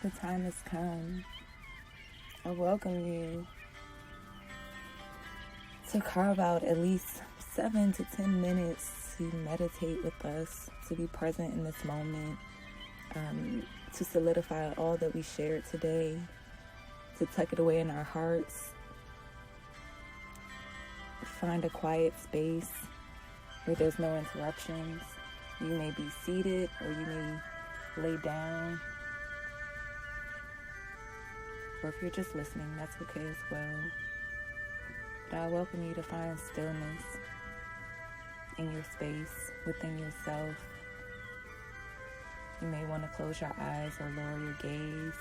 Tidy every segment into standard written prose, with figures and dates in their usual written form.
The time has come. I welcome you to carve out at least 7 to 10 minutes to meditate with us, to be present in this moment, to solidify all that we shared today, to tuck it away in our hearts, find a quiet space where there's no interruptions. You may be seated or you may lay down. Or if you're just listening, that's okay as well. But I welcome you to find stillness in your space, within yourself. You may want to close your eyes or lower your gaze.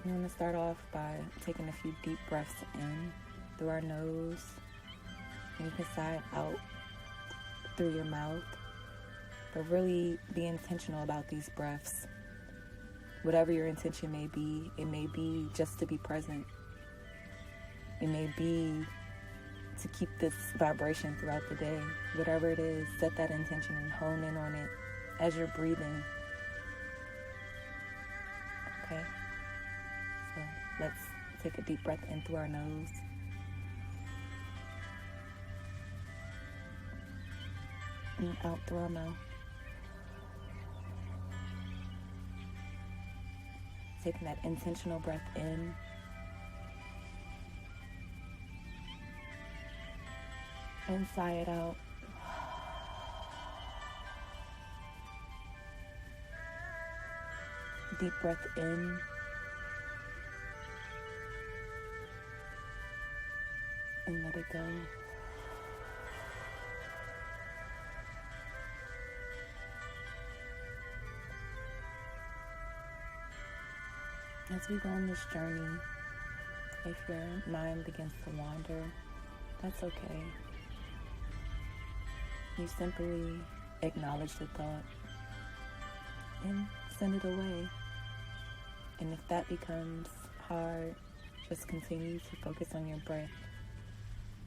I'm going to start off by taking a few deep breaths in through our nose. And you can sigh out through your mouth. But really be intentional about these breaths. Whatever your intention may be, it may be just to be present. It may be to keep this vibration throughout the day. Whatever it is, set that intention and hone in on it as you're breathing. Okay? So let's take a deep breath in through our nose. And out through our mouth. Taking that intentional breath in. And sigh it out. Deep breath in. And let it go. As we go on this journey, if your mind begins to wander, that's okay. You simply acknowledge the thought and send it away. And if that becomes hard, just continue to focus on your breath,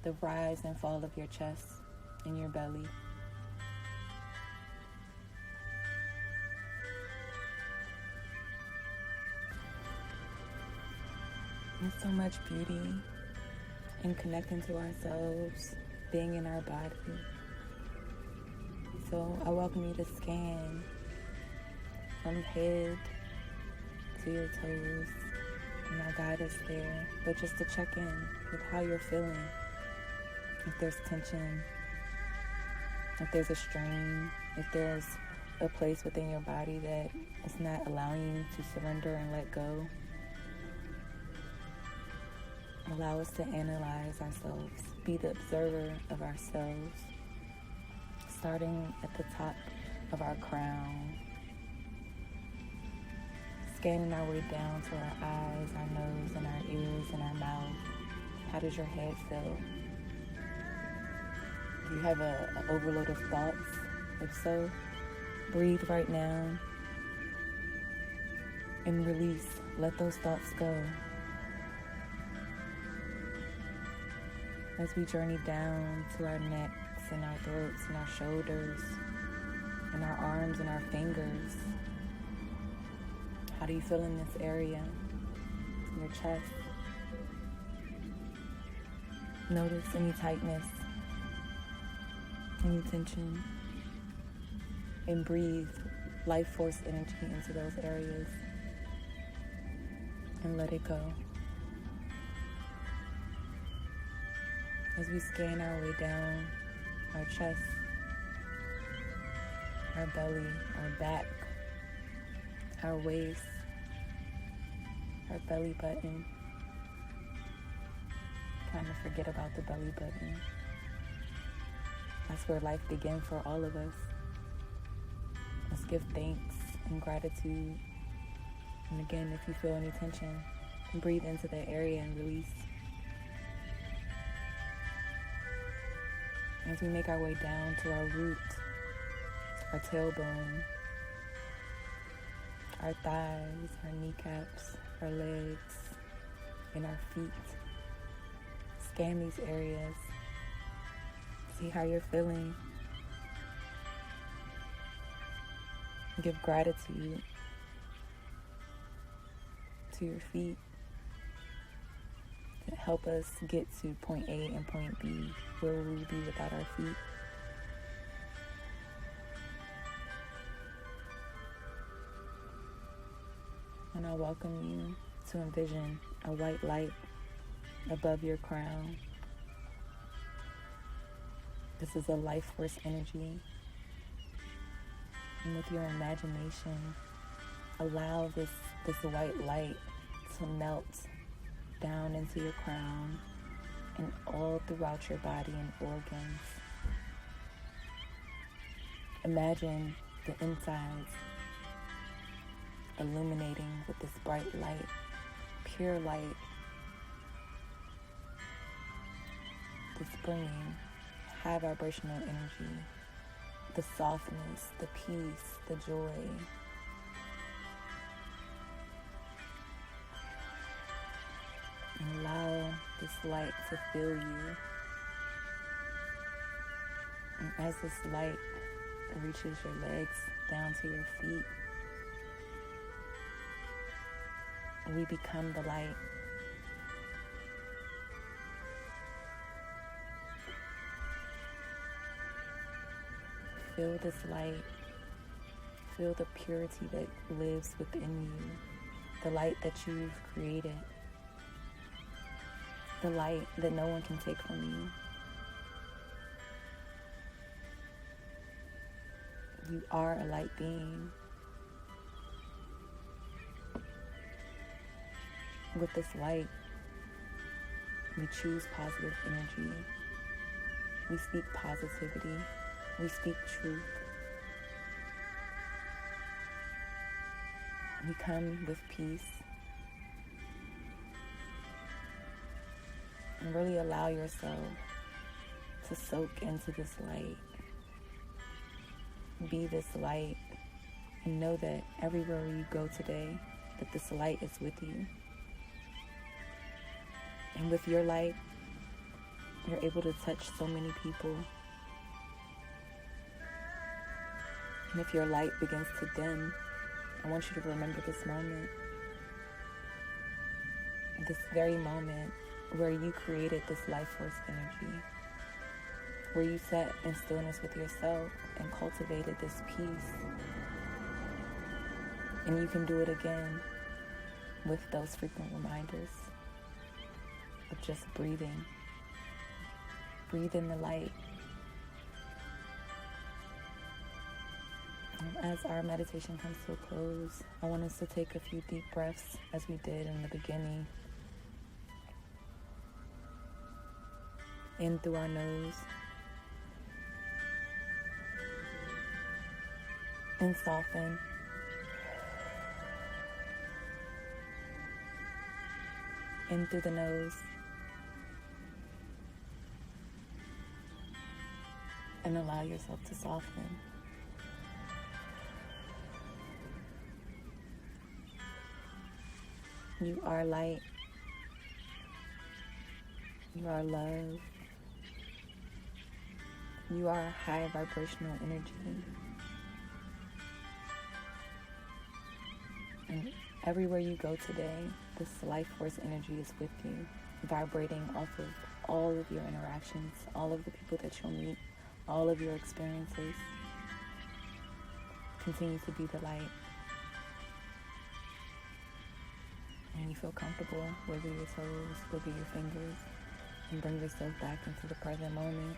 the rise and fall of your chest and your belly. There's so much beauty in connecting to ourselves, being in our body. So I welcome you to scan from head to your toes, and I'll guide us there. But just to check in with how you're feeling. If there's tension, if there's a strain, if there's a place within your body that is not allowing you to surrender and let go. Allow us to analyze ourselves, be the observer of ourselves, starting at the top of our crown, scanning our way down to our eyes, our nose, and our ears, and our mouth. How does your head feel? Do you have an overload of thoughts? If so, breathe right now and release. Let those thoughts go. As we journey down to our necks and our throats and our shoulders and our arms and our fingers. How do you feel in this area? In your chest? Notice any tightness, any tension, and breathe life force energy into those areas and let it go. As we scan our way down our chest, our belly, our back, our waist, our belly button. Kind of forget about the belly button. That's where life began for all of us. Let's give thanks and gratitude. And again, if you feel any tension, breathe into that area and release. As we make our way down to our root, our tailbone, our thighs, our kneecaps, our legs, and our feet. Scan these areas. See how you're feeling. Give gratitude to your feet that help us get to point A and point B. Where will we be without our feet? And I welcome you to envision a white light above your crown. This is a life force energy. And with your imagination, allow this white light to melt down into your crown and all throughout your body and organs. Imagine the insides illuminating with this bright light, pure light, this bringing high vibrational energy, the softness, the peace, the joy. And allow this light to fill you. And as this light reaches your legs down to your feet, we become the light. Feel this light. Feel the purity that lives within you. The light that you've created. The light that no one can take from you. You are a light being. With this light, we choose positive energy. We speak positivity. We speak truth. We come with peace. And really allow yourself to soak into this light. Be this light. And know that everywhere you go today, that this light is with you. And with your light, you're able to touch so many people. And if your light begins to dim, I want you to remember this moment. This very moment where you created this life force energy. Where you sat in stillness with yourself and cultivated this peace. And you can do it again with those frequent reminders of just breathing. Breathe in the light. As our meditation comes to a close, I want us to take a few deep breaths as we did in the beginning. In through our nose. And soften. In through the nose. And allow yourself to soften. You are light. You are love. You are high vibrational energy. And everywhere you go today, this life force energy is with you, vibrating off of all of your interactions, all of the people that you'll meet, all of your experiences. Continue to be the light. And you feel comfortable, wiggle your toes, wiggle your fingers, and bring yourself back into the present moment.